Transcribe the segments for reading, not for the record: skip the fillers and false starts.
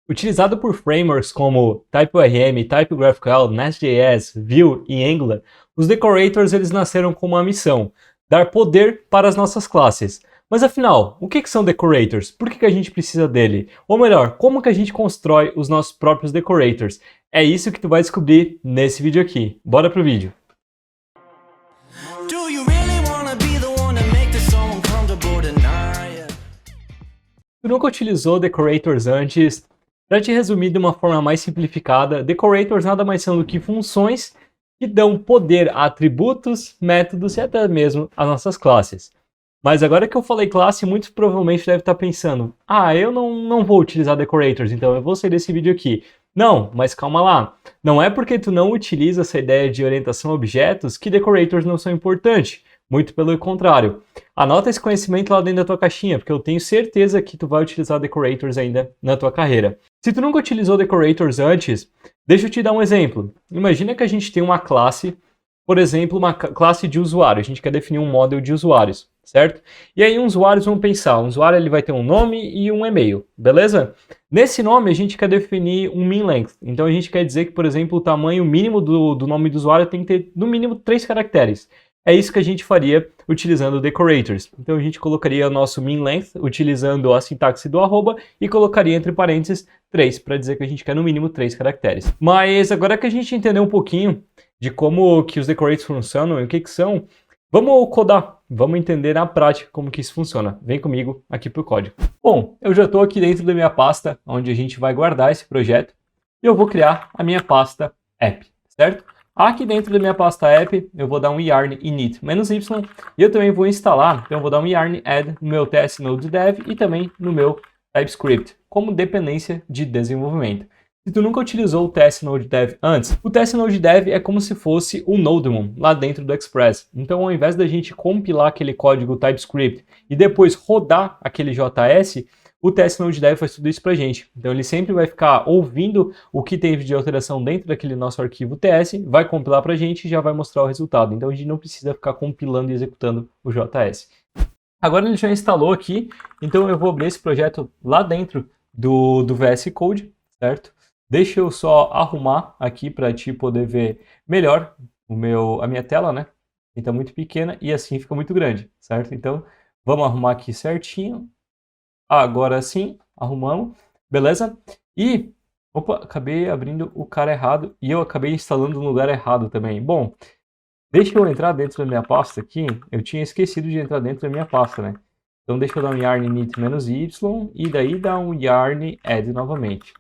Utilizado por frameworks como TypeORM, TypeGraphQL, Nest.js, Vue e Angular, os decorators eles nasceram com uma missão: dar poder para as nossas classes. Mas afinal, o que são decorators? Por que a gente precisa dele? Ou melhor, como que a gente constrói os nossos próprios decorators? É isso que tu vai descobrir nesse vídeo aqui. Bora pro vídeo! Tu nunca utilizou decorators antes? Para te resumir de uma forma mais simplificada, decorators nada mais são do que funções que dão poder a atributos, métodos e até mesmo às nossas classes. Mas agora que eu falei classe, muito provavelmente deve estar pensando: eu não vou utilizar decorators, então eu vou sair desse vídeo aqui. Não, mas calma lá. Não é porque tu não utiliza essa ideia de orientação a objetos que decorators não são importantes. Muito pelo contrário. Anota esse conhecimento lá dentro da tua caixinha, porque eu tenho certeza que tu vai utilizar decorators ainda na tua carreira. Se tu nunca utilizou decorators antes, deixa eu te dar um exemplo. Imagina que a gente tem uma classe, por exemplo, uma classe de usuário. A gente quer definir um model de usuários, certo? E aí uns usuários vão pensar, um usuário ele vai ter um nome e um e-mail, beleza? Nesse nome a gente quer definir um min length. Então a gente quer dizer que, por exemplo, o tamanho mínimo do nome do usuário tem que ter no mínimo 3 caracteres. É isso que a gente faria utilizando decorators. Então a gente colocaria o nosso min length utilizando a sintaxe do arroba e colocaria entre parênteses 3 para dizer que a gente quer no mínimo 3 caracteres. Mas agora que a gente entendeu um pouquinho de como que os decorators funcionam e o que são, vamos codar, vamos entender na prática como que isso funciona. Vem comigo aqui para o código. Bom, eu já estou aqui dentro da minha pasta onde a gente vai guardar esse projeto e eu vou criar a minha pasta app, certo? Aqui dentro da minha pasta app, eu vou dar um yarn init-y e eu também vou instalar, então eu vou dar um yarn add no meu TS Node.dev e também no meu TypeScript, como dependência de desenvolvimento. Se tu nunca utilizou o TS Node.dev antes, o TS Node.dev é como se fosse o Nodemon lá dentro do Express. Então, ao invés da gente compilar aquele código TypeScript e depois rodar aquele JS, o TS Node.dev faz tudo isso pra gente. Então ele sempre vai ficar ouvindo o que teve de alteração dentro daquele nosso arquivo TS, vai compilar pra gente e já vai mostrar o resultado. Então a gente não precisa ficar compilando e executando o JS. Agora ele já instalou aqui, então eu vou abrir esse projeto lá dentro do VS Code, certo? Deixa eu só arrumar aqui para ti poder ver melhor a minha tela, né? Então muito pequena e assim fica muito grande, certo? Então vamos arrumar aqui certinho. Agora sim, arrumamos, beleza? E, opa, acabei abrindo o cara errado e eu acabei instalando no lugar errado também. Bom, deixa eu entrar dentro da minha pasta aqui, eu tinha esquecido de entrar dentro da minha pasta, né? Então deixa eu dar um yarn init-y e daí dar um yarn add novamente.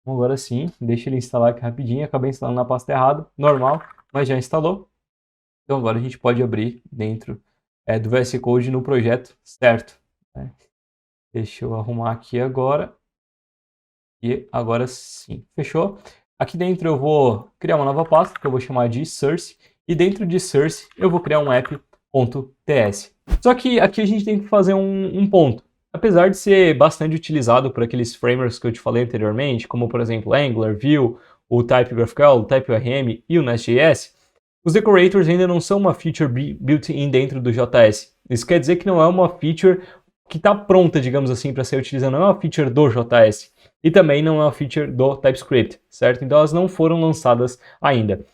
Então, agora sim, deixa ele instalar aqui rapidinho, acabei instalando na pasta errada, normal, mas já instalou. Então agora a gente pode abrir dentro do VS Code no projeto certo, né? Deixa eu arrumar aqui agora. E agora sim, fechou? Aqui dentro eu vou criar uma nova pasta que eu vou chamar de source. E dentro de source eu vou criar um app.ts. Só que aqui a gente tem que fazer um ponto. Apesar de ser bastante utilizado por aqueles frameworks que eu te falei anteriormente, como por exemplo Angular, Vue, o TypeGraphQL, o TypeORM e o Nest.js, os decorators ainda não são uma feature built-in dentro do JS. Isso quer dizer que não é uma feature que está pronta, digamos assim, para ser utilizada, não é uma feature do JS e também não é uma feature do TypeScript, certo? Então elas não foram lançadas ainda.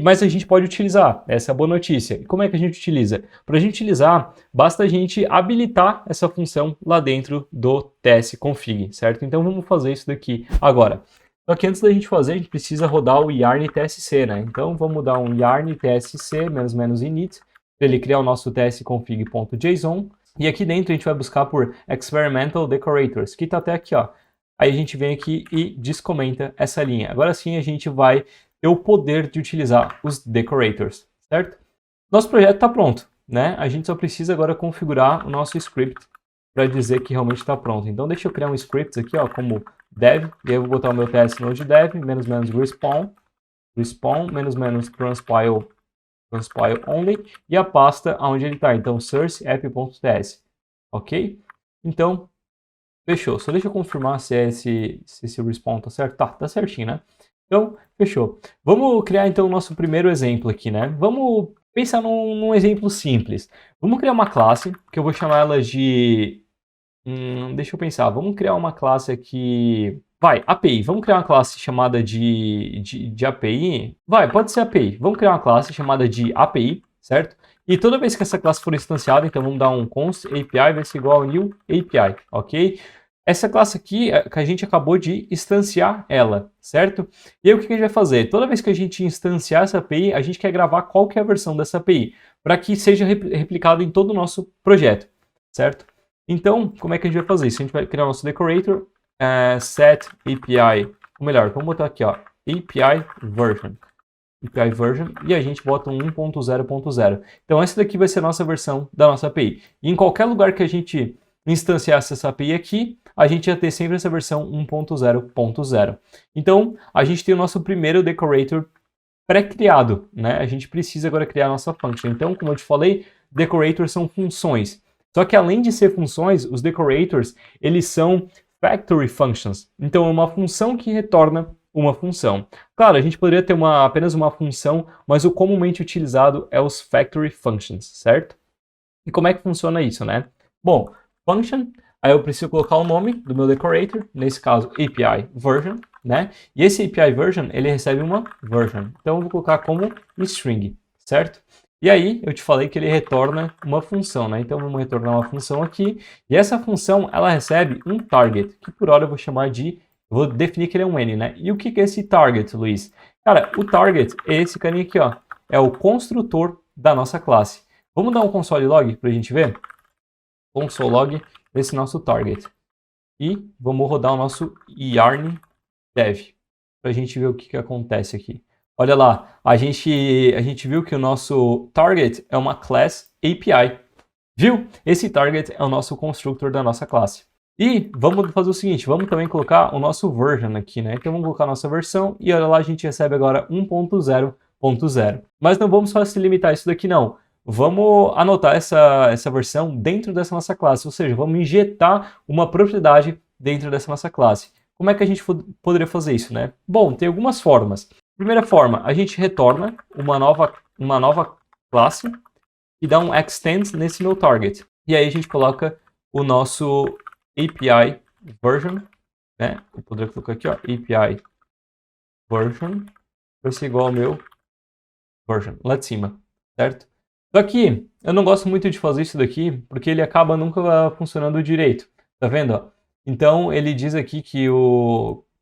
Mas a gente pode utilizar, essa é a boa notícia. E como é que a gente utiliza? Para a gente utilizar, basta a gente habilitar essa função lá dentro do tsconfig, certo? Então vamos fazer isso daqui agora. Só que antes da gente fazer, a gente precisa rodar o yarn tsc, né? Então vamos dar um yarn tsc -init para ele criar o nosso tsconfig.json. E aqui dentro a gente vai buscar por Experimental Decorators, que está até aqui, ó. Aí a gente vem aqui e descomenta essa linha. Agora sim a gente vai ter o poder de utilizar os decorators, certo? Nosso projeto está pronto, né? A gente só precisa agora configurar o nosso script para dizer que realmente está pronto. Então deixa eu criar um script aqui, ó, como dev, e aí eu vou botar o meu TS Node dev, --respawn, --transpile only, e a pasta onde ele está, então source app.ts, ok? Então, fechou. Só deixa eu confirmar se esse respawn tá certo. Tá certinho, né? Então, fechou. Vamos criar então o nosso primeiro exemplo aqui, né? Vamos pensar num exemplo simples. Vamos criar uma classe, que eu vou chamar ela de... deixa eu pensar. Vamos criar uma classe aqui API. Vamos criar uma classe chamada de API? Pode ser API. Vamos criar uma classe chamada de API, certo? E toda vez que essa classe for instanciada, então vamos dar um const API vai ser igual ao new API, ok? Essa classe aqui, que a gente acabou de instanciar ela, certo? E aí o que a gente vai fazer? Toda vez que a gente instanciar essa API, a gente quer gravar qual que é a versão dessa API, para que seja replicado em todo o nosso projeto, certo? Então, como é que a gente vai fazer isso? A gente vai criar o nosso decorator, set API, ou melhor, vamos botar aqui, ó, API version, e a gente bota um 1.0.0. Então essa daqui vai ser a nossa versão da nossa API. E em qualquer lugar que a gente instanciasse essa API aqui, a gente ia ter sempre essa versão 1.0.0. Então a gente tem o nosso primeiro decorator pré-criado, né? A gente precisa agora criar a nossa function. Então, como eu te falei, decorators são funções. Só que além de ser funções, os decorators, eles são factory functions. Então é uma função que retorna uma função. Claro, a gente poderia ter apenas uma função, mas o comumente utilizado é os factory functions, certo? E como é que funciona isso, né? Bom, function, aí eu preciso colocar o nome do meu decorator, nesse caso API version, né? E esse API version, ele recebe uma version. Então eu vou colocar como string, certo? E aí eu te falei que ele retorna uma função, né? Então vamos retornar uma função aqui. E essa função, ela recebe um target, que por hora eu vou chamar de... Vou definir que ele é um N, né? E o que é esse target, Luiz? Cara, o target é esse carinha aqui, ó. É o construtor da nossa classe. Vamos dar um console log para a gente ver? Console log desse nosso target. E vamos rodar o nosso yarn dev para a gente ver o que acontece aqui. Olha lá, a gente viu que o nosso target é uma class API. Viu? Esse target é o nosso constructor da nossa classe. E vamos fazer o seguinte, vamos também colocar o nosso version aqui, né? Então vamos colocar a nossa versão e olha lá, a gente recebe agora 1.0.0. Mas não vamos só se limitar a isso daqui não. Vamos anotar essa versão dentro dessa nossa classe, ou seja, vamos injetar uma propriedade dentro dessa nossa classe. Como é que a gente poderia fazer isso, né? Bom, tem algumas formas. Primeira forma, a gente retorna uma nova classe e dá um extend nesse meu target. E aí a gente coloca o nosso API version, né? Eu poderia colocar aqui, ó, API version vai ser igual ao meu version, lá de cima, certo? Só que eu não gosto muito de fazer isso daqui, porque ele acaba nunca funcionando direito, tá vendo? Ó? Então ele diz aqui que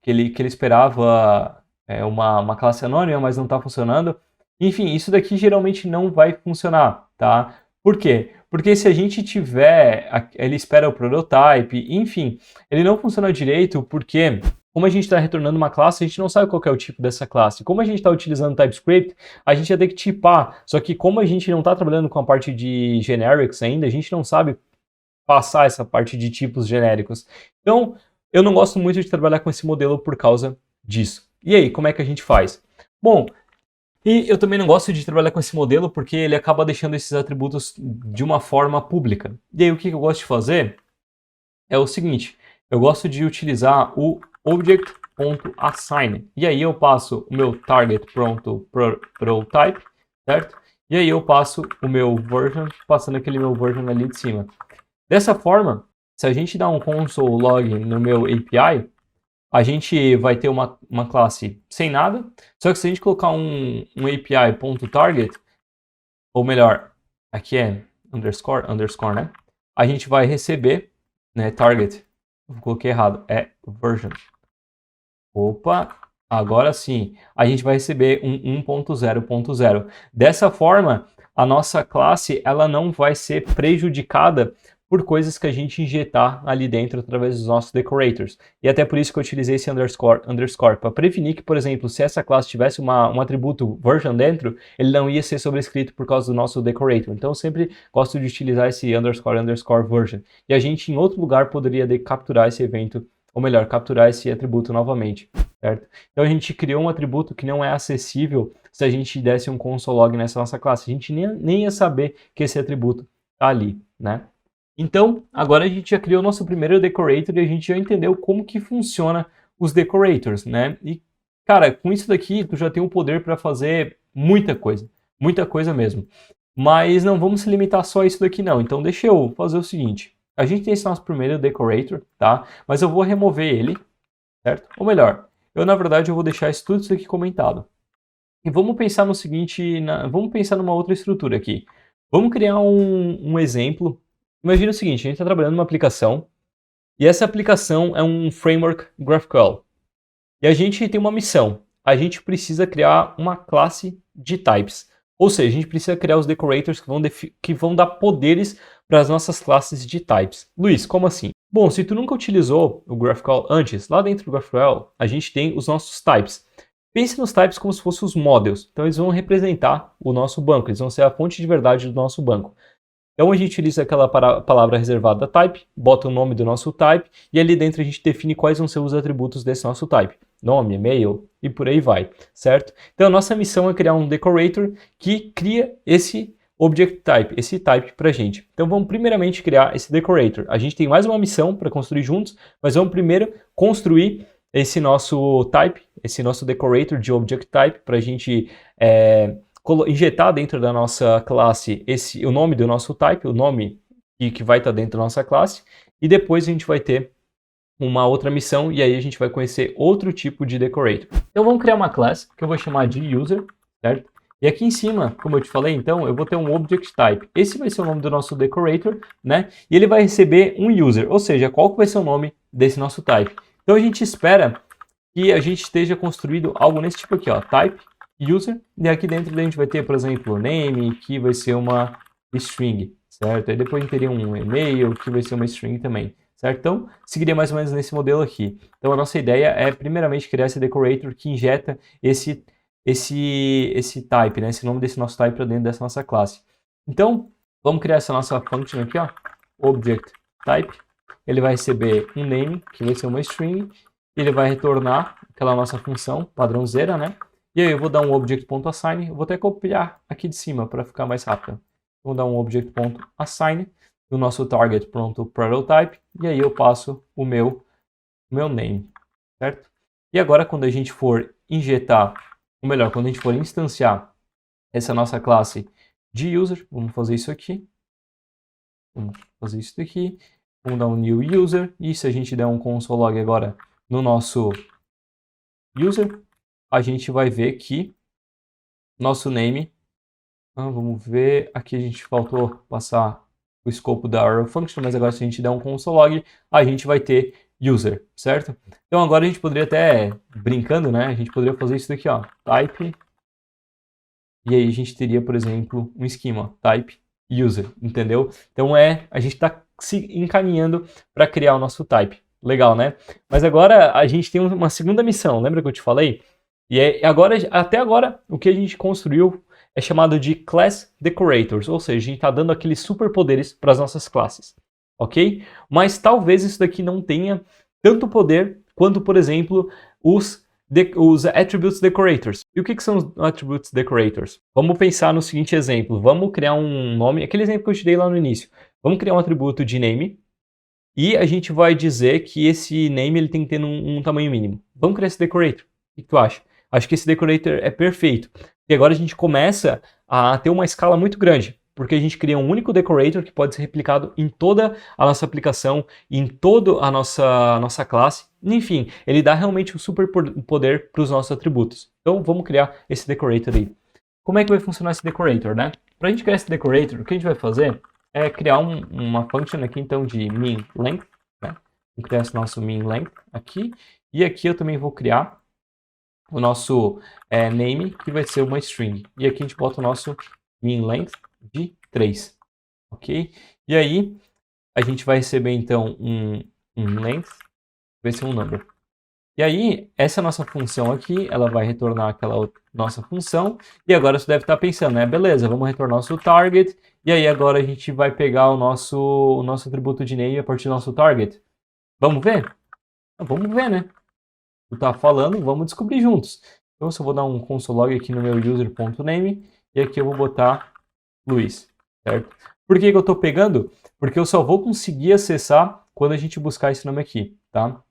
ele esperava uma classe anônima, mas não está funcionando. Enfim, isso daqui geralmente não vai funcionar, tá? Por quê? Porque se a gente tiver, ele espera o prototype, enfim, ele não funciona direito porque, como a gente está retornando uma classe, a gente não sabe qual é o tipo dessa classe. Como a gente está utilizando TypeScript, a gente vai ter que tipar. Só que como a gente não está trabalhando com a parte de generics ainda, a gente não sabe passar essa parte de tipos genéricos. Então, eu não gosto muito de trabalhar com esse modelo por causa disso. E aí, como é que a gente faz? Bom, e eu também não gosto de trabalhar com esse modelo porque ele acaba deixando esses atributos de uma forma pública. E aí o que eu gosto de fazer é o seguinte, eu gosto de utilizar o object.assign. E aí eu passo o meu target pronto pro type, certo? E aí eu passo o meu version, passando aquele meu version ali de cima. Dessa forma, se a gente dá um console log no meu API, a gente vai ter uma classe sem nada, só que se a gente colocar um API.target, ou melhor, aqui é underscore, né? A gente vai receber, né, target, eu coloquei errado, é version. Opa, agora sim, a gente vai receber um 1.0.0. Dessa forma, a nossa classe ela não vai ser prejudicada por coisas que a gente injetar ali dentro através dos nossos decorators. E até por isso que eu utilizei esse underscore, para prevenir que, por exemplo, se essa classe tivesse um atributo version dentro, ele não ia ser sobrescrito por causa do nosso decorator. Então eu sempre gosto de utilizar esse underscore version. E a gente em outro lugar poderia capturar esse evento, ou melhor, capturar esse atributo novamente, certo? Então a gente criou um atributo que não é acessível se a gente desse um console log nessa nossa classe. A gente nem ia saber que esse atributo está ali, né? Então, agora a gente já criou o nosso primeiro decorator e a gente já entendeu como que funciona os decorators, né? E, cara, com isso daqui, tu já tem o poder para fazer muita coisa mesmo. Mas não vamos se limitar só a isso daqui não, então deixa eu fazer o seguinte. A gente tem esse nosso primeiro decorator, tá? Mas eu vou remover ele certo? Ou melhor, na verdade eu vou deixar tudo isso aqui comentado. E vamos pensar no seguinte, vamos pensar numa outra estrutura aqui. Vamos criar um exemplo. Imagina o seguinte, a gente está trabalhando numa aplicação, e essa aplicação é um framework GraphQL. E a gente tem uma missão. A gente precisa criar uma classe de types. Ou seja, a gente precisa criar os decorators que vão dar poderes para as nossas classes de types. Luiz, como assim? Bom, se tu nunca utilizou o GraphQL antes, lá dentro do GraphQL, a gente tem os nossos types. Pense nos types como se fossem os models. Então, eles vão representar o nosso banco. Eles vão ser a fonte de verdade do nosso banco. Então, a gente utiliza aquela palavra reservada type, bota o nome do nosso type, e ali dentro a gente define quais vão ser os atributos desse nosso type. Nome, e-mail e por aí vai, certo? Então, a nossa missão é criar um decorator que cria esse object type, esse type para a gente. Então, vamos primeiramente criar esse decorator. A gente tem mais uma missão para construir juntos, mas vamos primeiro construir esse nosso type, esse nosso decorator de object type para a gente injetar dentro da nossa classe o nome do nosso type, o nome que vai estar dentro da nossa classe, e depois a gente vai ter uma outra missão e aí a gente vai conhecer outro tipo de decorator. Então vamos criar uma classe que eu vou chamar de user, certo? E aqui em cima, como eu te falei, então, eu vou ter um object type. Esse vai ser o nome do nosso decorator, né? E ele vai receber um user, ou seja, qual que vai ser o nome desse nosso type. Então a gente espera que a gente esteja construído algo nesse tipo aqui, ó, type user, e aqui dentro a gente vai ter, por exemplo, name, que vai ser uma string, certo? Aí depois a gente teria um e-mail, que vai ser uma string também, certo? Então, seguiria mais ou menos nesse modelo aqui. Então, a nossa ideia é, primeiramente, criar esse decorator que injeta esse type, né? Esse nome desse nosso type para dentro dessa nossa classe. Então, vamos criar essa nossa function aqui, ó, object type. Ele vai receber um name, que vai ser uma string, e ele vai retornar aquela nossa função padrãozeira, né? E aí eu vou dar um object.assign, eu vou até copiar aqui de cima para ficar mais rápido. Vou dar um object.assign do nosso target pronto prototype, e aí eu passo o meu name, certo? E agora quando a gente for injetar, ou melhor, quando a gente for instanciar essa nossa classe de user, vamos fazer isso aqui. Vamos fazer isso daqui. Vamos dar um new user, e se a gente der um console log agora no nosso user, a gente vai ver que nosso name, vamos ver, aqui a gente faltou passar o escopo da arrow function, mas agora se a gente der um console log, a gente vai ter user, certo? Então agora a gente poderia até, brincando, né, a gente poderia fazer isso daqui, ó, type, e aí a gente teria, por exemplo, um esquema, type user, entendeu? Então a gente está se encaminhando para criar o nosso type. Legal, né? Mas agora a gente tem uma segunda missão, lembra que eu te falei? E agora, até agora, o que a gente construiu é chamado de Class Decorators, ou seja, a gente está dando aqueles superpoderes para as nossas classes, ok? Mas talvez isso daqui não tenha tanto poder quanto, por exemplo, os Attributes Decorators. E o que são os Attributes Decorators? Vamos pensar no seguinte exemplo. Vamos criar um nome, aquele exemplo que eu te dei lá no início. Vamos criar um atributo de name, e a gente vai dizer que esse name ele tem que ter um tamanho mínimo. Vamos criar esse decorator. O que tu acha? Acho que esse decorator é perfeito. E agora a gente começa a ter uma escala muito grande, porque a gente cria um único decorator que pode ser replicado em toda a nossa aplicação, em toda a nossa classe. Enfim, ele dá realmente um super poder para os nossos atributos. Então vamos criar esse decorator aí. Como é que vai funcionar esse decorator, né? Para a gente criar esse decorator, o que a gente vai fazer é criar uma function aqui, então, de min length, né? Vou criar esse nosso min length aqui, e aqui eu também vou criar o nosso name, que vai ser uma string, e aqui a gente bota o nosso min length de 3, ok? E aí, a gente vai receber, então, um length, vai ser um number. E aí, essa nossa função aqui, ela vai retornar aquela nossa função. E agora você deve estar pensando, né? Beleza, vamos retornar o nosso target. E aí agora a gente vai pegar o nosso atributo de name a partir do nosso target. Vamos ver? Vamos ver, né? Tu tá falando, vamos descobrir juntos. Então eu só vou dar um console log aqui no meu user.name. E aqui eu vou botar Luiz, certo? Por que eu estou pegando? Porque eu só vou conseguir acessar quando a gente buscar esse nome aqui, tá?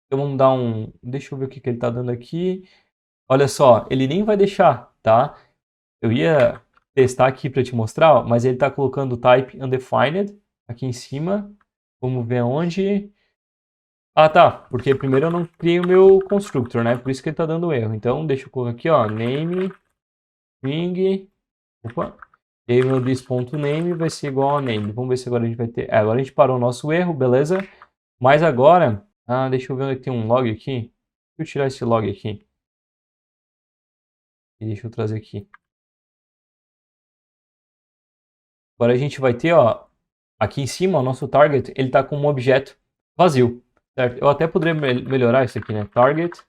Então vamos dar um... Deixa eu ver o que ele está dando aqui. Olha só, ele nem vai deixar, tá? Eu ia testar aqui para te mostrar, mas ele está colocando o type undefined aqui em cima. Vamos ver onde. Ah, tá, porque primeiro eu não criei o meu constructor, né? Por isso que ele tá dando erro. Então, deixa eu colocar aqui, ó, name, string, opa, e aí meu this.name vai ser igual a name. Vamos ver se agora a gente vai ter... agora a gente parou o nosso erro, beleza? Mas agora, deixa eu ver onde tem um log aqui. Deixa eu tirar esse log aqui. E deixa eu trazer aqui. Agora a gente vai ter, ó, aqui em cima, o nosso target, ele tá com um objeto vazio, certo? Eu até poderia melhorar isso aqui, né? Target,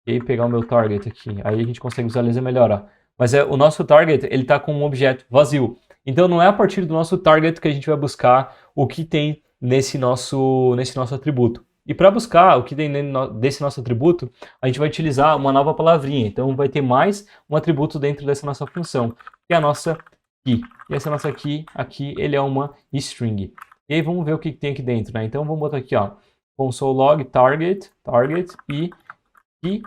e aí pegar o meu target aqui. Aí a gente consegue visualizar melhor, ó. Mas o nosso target, ele tá com um objeto vazio. Então não é a partir do nosso target que a gente vai buscar o que tem nesse nosso atributo. E para buscar o que tem desse nosso atributo, a gente vai utilizar uma nova palavrinha. Então vai ter mais um atributo dentro dessa nossa função, que é a nossa key. E essa nossa key aqui, ele é uma string. E aí vamos ver o que tem aqui dentro, né? Então vamos botar aqui, ó, console log target e key.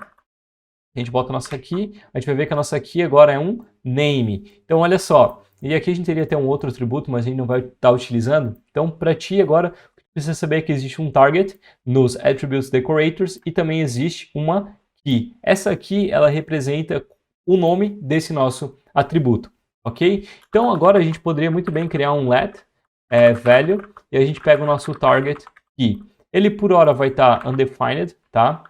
A gente bota a nossa key, a gente vai ver que a nossa key agora é um name. Então olha só, e aqui a gente teria até um outro atributo, mas a gente não vai estar utilizando. Então para ti agora, precisa saber que existe um target nos attributes decorators e também existe uma key. Essa key, ela representa o nome desse nosso atributo, ok? Então agora a gente poderia muito bem criar um let value e a gente pega o nosso target key. Ele por hora vai estar undefined, tá?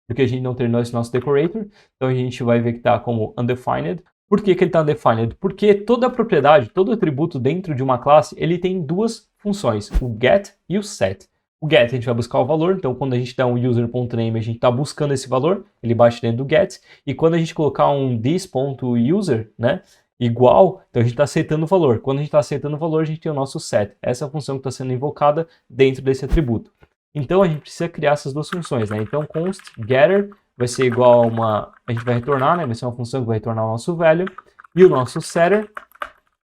Porque a gente não terminou esse nosso decorator, então a gente vai ver que está como undefined. Por que ele está undefined? Porque toda propriedade, todo atributo dentro de uma classe, ele tem duas funções, o get e o set. O get a gente vai buscar o valor, então quando a gente dá um user.name, a gente está buscando esse valor, ele bate dentro do get, e quando a gente colocar um this.user, né, igual, então a gente está aceitando o valor. Quando a gente está aceitando o valor, a gente tem o nosso set. Essa é a função que está sendo invocada dentro desse atributo. Então a gente precisa criar essas duas funções, né? Então const getter vai ser igual a uma, a gente vai retornar, né? Vai ser uma função que vai retornar o nosso value, e o nosso setter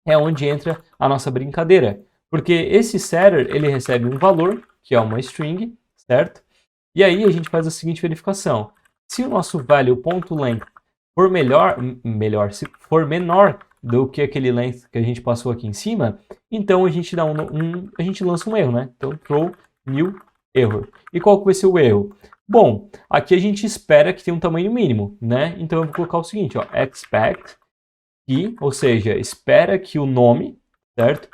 é onde entra a nossa brincadeira, porque esse setter ele recebe um valor, que é uma string, certo? E aí a gente faz a seguinte verificação: se o nosso value.length for se for menor do que aquele length que a gente passou aqui em cima, então a gente dá a gente lança um erro, né? Então throw new error. E qual que vai ser o erro? Bom, aqui a gente espera que tenha um tamanho mínimo, né? Então eu vou colocar o seguinte, ó, expect que, ou seja, espera que o nome, certo,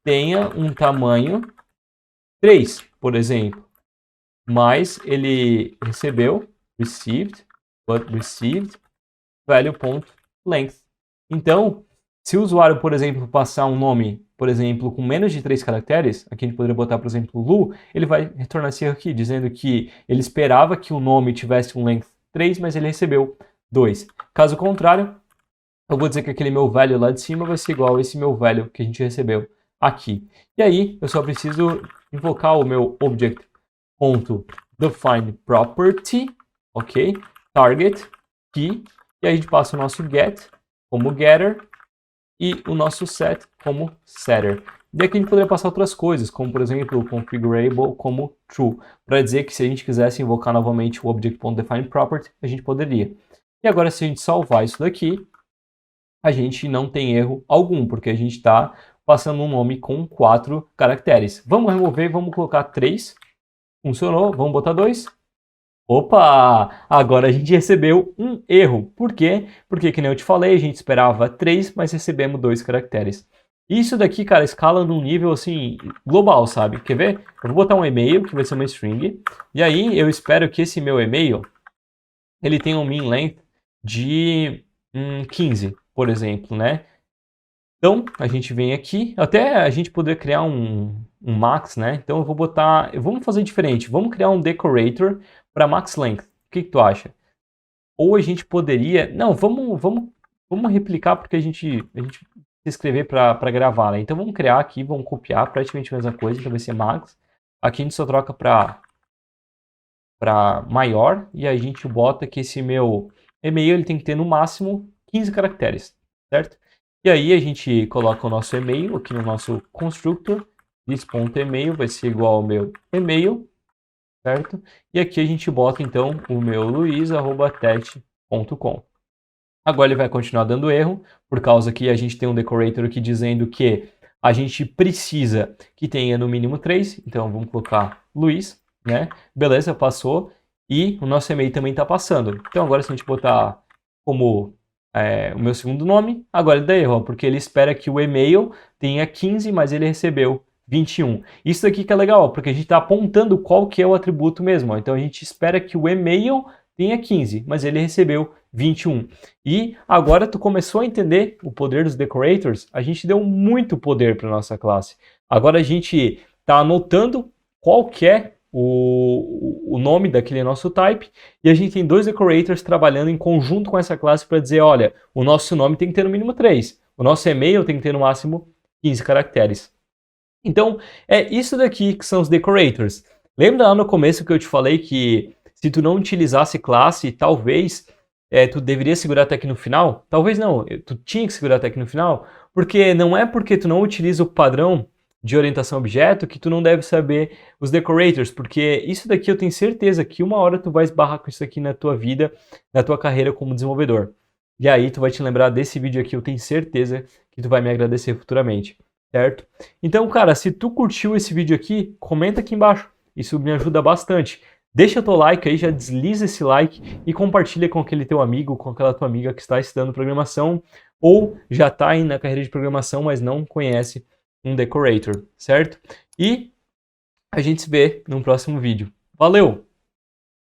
tenha um tamanho 3, por exemplo. Mas ele recebeu received value.length. Então, se o usuário, por exemplo, passar um nome, por exemplo, com menos de 3 caracteres, aqui a gente poderia botar, por exemplo, Lu, ele vai retornar esse erro aqui, dizendo que ele esperava que o nome tivesse um length 3, mas ele recebeu 2. Caso contrário, eu vou dizer que aquele meu value lá de cima vai ser igual a esse meu value que a gente recebeu aqui. E aí, eu só preciso invocar o meu object.defineProperty, ok? Target, key, e aí a gente passa o nosso get como getter e o nosso set como setter. E aqui a gente poderia passar outras coisas, como por exemplo o configurable como true, para dizer que se a gente quisesse invocar novamente o object.defineProperty, a gente poderia. E agora se a gente salvar isso daqui, a gente não tem erro algum, porque a gente está passando um nome com 4 caracteres. Vamos remover, vamos colocar 3. Funcionou, vamos botar 2. Opa! Agora a gente recebeu um erro. Por quê? Porque, que nem eu te falei, a gente esperava 3, mas recebemos 2 caracteres. Isso daqui, cara, escala num nível, assim, global, sabe? Quer ver? Eu vou botar um e-mail, que vai ser uma string, e aí eu espero que esse meu e-mail, ele tenha um min length de 15, por exemplo, né? Então, a gente vem aqui, até a gente poder criar um max, né? Então eu vou botar, vamos fazer diferente, vamos criar um decorator para max length. O que tu acha? Ou a gente poderia, não, vamos replicar porque a gente se escrever para gravar, né? Então vamos criar aqui, vamos copiar praticamente a mesma coisa, então vai ser max. Aqui a gente só troca para maior e a gente bota que esse meu e-mail ele tem que ter no máximo 15 caracteres, certo? E aí a gente coloca o nosso e-mail aqui no nosso constructor, this.email vai ser igual ao meu e-mail, certo? E aqui a gente bota então o meu luiz@test.com. Agora ele vai continuar dando erro, por causa que a gente tem um decorator aqui dizendo que a gente precisa que tenha no mínimo 3, então vamos colocar Luiz, né? Beleza, passou. E o nosso e-mail também está passando. Então agora se a gente botar como o meu segundo nome, agora ele dá erro, porque ele espera que o e-mail tenha 15, mas ele recebeu 21. Isso aqui que é legal, porque a gente está apontando qual que é o atributo mesmo. Ó. Então a gente espera que o e-mail tenha 15, mas ele recebeu 21. E agora tu começou a entender o poder dos decorators, a gente deu muito poder para nossa classe. Agora a gente está anotando qual que é o nome daquele nosso type, e a gente tem dois decorators trabalhando em conjunto com essa classe para dizer, olha, o nosso nome tem que ter no mínimo 3, o nosso e-mail tem que ter no máximo 15 caracteres. Então, é isso daqui que são os decorators. Lembra lá no começo que eu te falei que se tu não utilizasse classe, talvez tu deveria segurar até aqui no final? Talvez não, tu tinha que segurar até aqui no final, porque não é porque tu não utiliza o padrão de orientação a objeto que tu não deve saber os decorators, porque isso daqui eu tenho certeza que uma hora tu vai esbarrar com isso aqui na tua vida, na tua carreira como desenvolvedor. E aí tu vai te lembrar desse vídeo aqui, eu tenho certeza que tu vai me agradecer futuramente, certo? Então, cara, se tu curtiu esse vídeo aqui, comenta aqui embaixo, isso me ajuda bastante. Deixa teu like aí, já desliza esse like e compartilha com aquele teu amigo, com aquela tua amiga que está estudando programação ou já está aí na carreira de programação, mas não conhece um decorator, certo? E a gente se vê no próximo vídeo. Valeu!